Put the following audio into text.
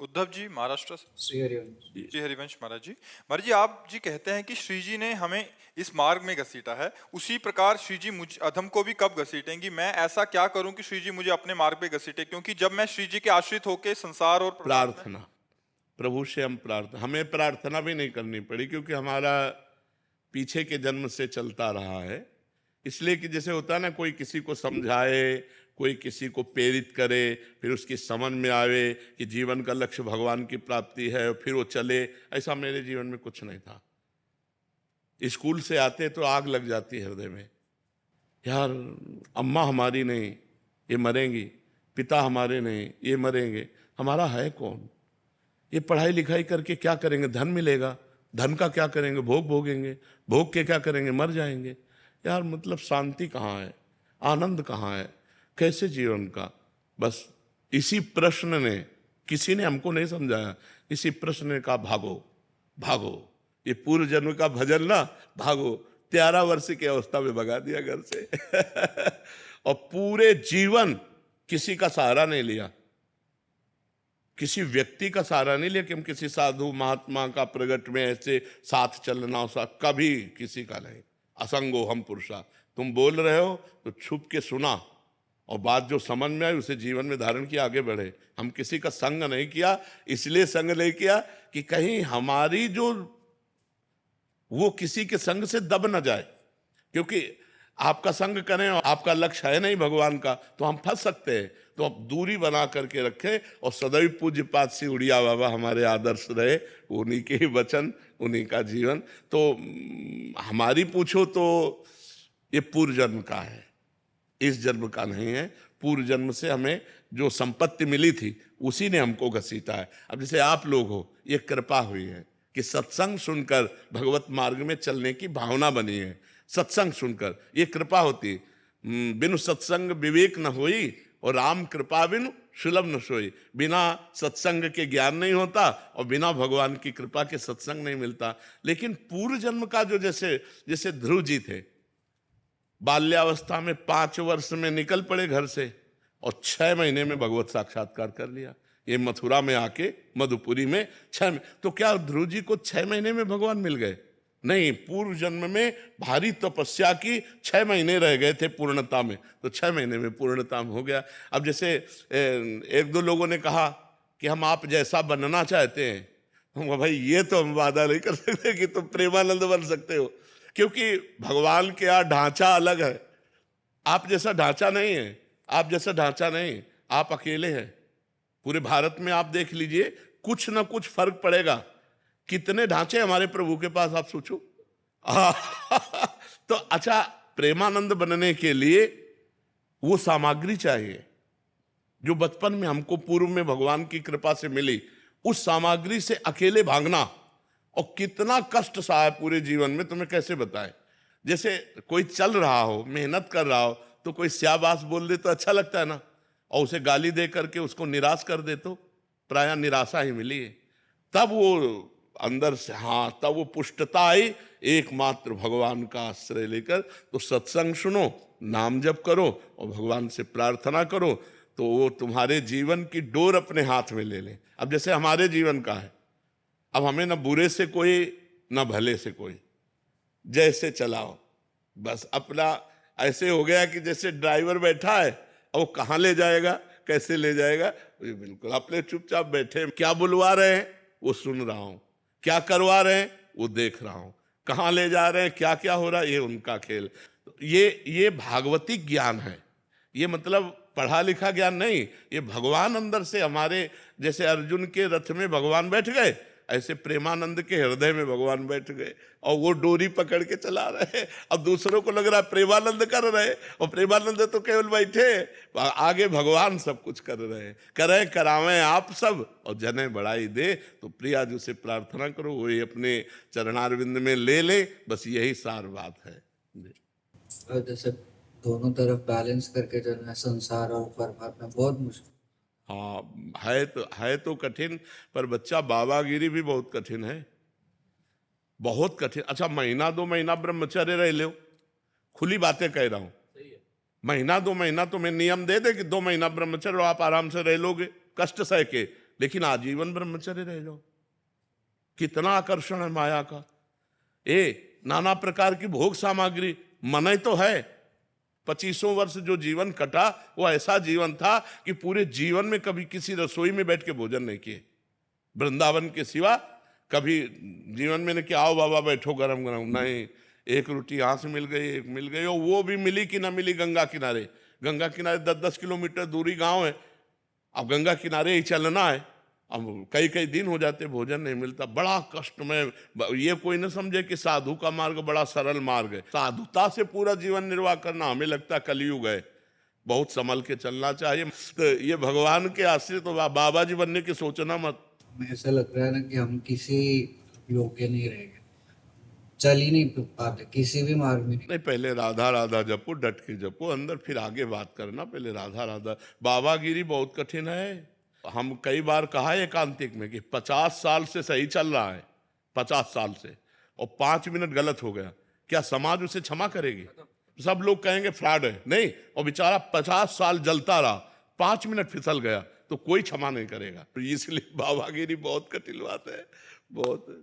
उद्धव जी महाराष्ट्र से। श्री हरिवंश। जी हरिवंश महाराज जी। महाराज जी, आप जी कहते हैं कि श्री जी ने हमें इस मार्ग में घसीटा है, उसी प्रकार श्री जी मुझ अधम को भी कब घसीटेंगी? मैं ऐसा क्या करूं कि श्री जी मुझे अपने मार्ग पे घसीटे? क्योंकि जब मैं श्री जी के आश्रित होके संसार और प्रभाव में। प्रार्थना, प्रभु से हम प्रार्थना, हमें प्रार्थना भी नहीं करनी पड़ी क्योंकि हमारा पीछे के जन्म से चलता रहा है। इसलिए कि जैसे होता है ना, कोई किसी को समझाए, कोई किसी को प्रेरित करे, फिर उसकी समझ में आवे कि जीवन का लक्ष्य भगवान की प्राप्ति है, फिर वो चले। ऐसा मेरे जीवन में कुछ नहीं था। स्कूल से आते तो आग लग जाती है हृदय में, यार अम्मा हमारी नहीं, ये मरेंगी, पिता हमारे नहीं, ये मरेंगे, हमारा है कौन? ये पढ़ाई लिखाई करके क्या करेंगे? धन मिलेगा, धन का क्या करेंगे? भोग भोगेंगे, भोग के क्या करेंगे? मर जाएंगे। यार मतलब शांति कहाँ है, आनंद कहाँ है, कैसे जीवन का? बस इसी प्रश्न ने, किसी ने हमको नहीं समझाया, इसी प्रश्न ने कहा भागो भागो, ये पूर्व जन्म का भजन ना, भागो। 13 वर्ष की अवस्था में भगा दिया घर से और पूरे जीवन किसी का सहारा नहीं लिया, किसी व्यक्ति का सहारा नहीं लिया कि हम किसी साधु महात्मा का प्रगट में ऐसे साथ चलना, सा कभी किसी का नहीं। असंगो हम पुरुषा, तुम बोल रहे हो तो छुप के सुना और बात जो समझ में आई उसे जीवन में धारण किया, आगे बढ़े। हम किसी का संग नहीं किया, इसलिए संग नहीं किया कि कहीं हमारी जो वो किसी के संग से दब न जाए, क्योंकि आपका संग करें और आपका लक्ष्य है नहीं भगवान का तो हम फंस सकते हैं। तो आप दूरी बना करके रखें और सदैव पूज्य पाद से उड़िया बाबा हमारे आदर्श रहे, उन्हीं के ही वचन, उन्हीं का जीवन। तो हमारी पूछो तो ये पूर्व जन्म का है, इस जन्म का नहीं है। पूर्व जन्म से हमें जो संपत्ति मिली थी उसी ने हमको घसीटा है। अब जैसे आप लोग हो, ये कृपा हुई है कि सत्संग सुनकर भगवत मार्ग में चलने की भावना बनी है। सत्संग सुनकर ये कृपा होती। बिनु सत्संग विवेक न होई और राम कृपा बिनु सुलभ न सोई। बिना सत्संग के ज्ञान नहीं होता और बिना भगवान की कृपा के सत्संग नहीं मिलता। लेकिन पूर्व जन्म का जो जैसे जैसे ध्रुव जी थे, बाल्यावस्था में 5 वर्ष में निकल पड़े घर से और 6 महीने में भगवत साक्षात्कार कर लिया। ये मथुरा में आके मधुपुरी में 6 तो क्या ध्रुव जी को 6 महीने में भगवान मिल गए? नहीं, पूर्व जन्म में भारी तपस्या की, 6 महीने रह गए थे पूर्णता में, तो 6 महीने में पूर्णता में हो गया। अब जैसे 1-2 लोगों ने कहा कि हम आप जैसा बनना चाहते हैं, हम भाई ये तो हम वादा नहीं कर सकते कि तुम प्रेमानंद बन सकते हो, क्योंकि भगवान के यहाँ ढांचा अलग है। आप जैसा ढांचा नहीं है, आप जैसा ढांचा नहीं, आप अकेले हैं। पूरे भारत में आप देख लीजिए, कुछ ना कुछ फर्क पड़ेगा। कितने ढांचे हमारे प्रभु के पास, आप सोचो। तो अच्छा, प्रेमानंद बनने के लिए वो सामग्री चाहिए जो बचपन में हमको पूर्व में भगवान की कृपा से मिली। उस सामग्री से अकेले भागना और कितना कष्ट सहा है पूरे जीवन में, तुम्हें कैसे बताएं। जैसे कोई चल रहा हो, मेहनत कर रहा हो, तो कोई स्याबास बोल दे तो अच्छा लगता है ना, और उसे गाली दे करके उसको निराश कर दे तो प्रायः निराशा ही मिली है। तब वो अंदर से, हाँ, तब वो पुष्टता आई एकमात्र भगवान का आश्रय लेकर। तो सत्संग सुनो, नाम जप करो और भगवान से प्रार्थना करो, तो वो तुम्हारे जीवन की डोर अपने हाथ में ले ले। अब जैसे हमारे जीवन का है, अब हमें ना बुरे से कोई ना भले से कोई, जैसे चलाओ बस अपना। ऐसे हो गया कि जैसे ड्राइवर बैठा है और वो कहाँ ले जाएगा, कैसे ले जाएगा, बिल्कुल अपने चुपचाप बैठे। क्या बुलवा रहे हैं वो सुन रहा हूँ, क्या करवा रहे हैं वो देख रहा हूँ, कहाँ ले जा रहे हैं, क्या क्या हो रहा है, ये उनका खेल। ये भागवती ज्ञान है। ये मतलब पढ़ा लिखा ज्ञान नहीं, ये भगवान अंदर से हमारे, जैसे अर्जुन के रथ में भगवान बैठ गए, ऐसे प्रेमानंद के हृदय में भगवान बैठ गए और वो डोरी पकड़ के चला रहे। अब दूसरों को लग रहा है प्रेमानंद कर रहे, और प्रेमानंद तो केवल बैठे, आगे भगवान सब कुछ कर रहे हैं। करें करावें आप सब और जने बढ़ाई दे। तो प्रिया जी से प्रार्थना करो, वही अपने चरणारविंद में ले ले, बस यही सार बात है। और जैसे दोनों तरफ बैलेंस करके चलना, संसार और परमात्मा, बहुत मुश्किल। हाँ, है तो कठिन, पर बच्चा बाबागिरी भी बहुत कठिन है, बहुत कठिन। अच्छा, 1-2 महीना ब्रह्मचर्य रह लो, खुली बातें कह रहा हूं। 1-2 महीना तुम्हें नियम दे दे कि 2 महीना ब्रह्मचर्य आप आराम से रह लोगे, कष्ट सह के। लेकिन आजीवन ब्रह्मचर्य रह जाओ। कितना आकर्षण है माया का। नाना प्रकार की भोग सामग्री, मन तो है। 25 वर्ष जो जीवन कटा वो ऐसा जीवन था कि पूरे जीवन में कभी किसी रसोई में बैठ के भोजन नहीं किए, वृंदावन के सिवा कभी जीवन में नहीं कि आओ बाबा बैठो गरम गरम, नहीं। एक रोटी यहाँ से मिल गई, एक मिल गई, और वो भी मिली कि ना मिली गंगा किनारे। गंगा किनारे 10-10 किलोमीटर दूरी गांव है, अब गंगा किनारे ही चलना है, अब कई कई दिन हो जाते भोजन नहीं मिलता। बड़ा कष्ट में। ये कोई न समझे कि साधु का मार्ग बड़ा सरल मार्ग है। साधुता से पूरा जीवन निर्वाह करना हमें लगता कलयुग है, बहुत संभल के चलना चाहिए। तो ये भगवान के आश्रित तो बाबा जी बनने की सोचना मत। हमें ऐसा लग रहा है ना कि हम किसी योग्य नहीं रह गए, चल ही नहीं पाते किसी भी मार्ग में नहीं, पहले राधा राधा जपो, डट के जपो अंदर, फिर आगे बात करना। पहले राधा राधा। बाबागिरी बहुत कठिन है। हम कई बार कहा है एकांतिक में कि 50 साल से सही चल रहा है, 50 साल से, और 5 मिनट गलत हो गया, क्या समाज उसे क्षमा करेगी? सब लोग कहेंगे फ्रॉड है। नहीं, और बेचारा 50 साल जलता रहा, 5 मिनट फिसल गया तो कोई क्षमा नहीं करेगा। इसलिए बाबागिरी बहुत कठिन बात है, बहुत।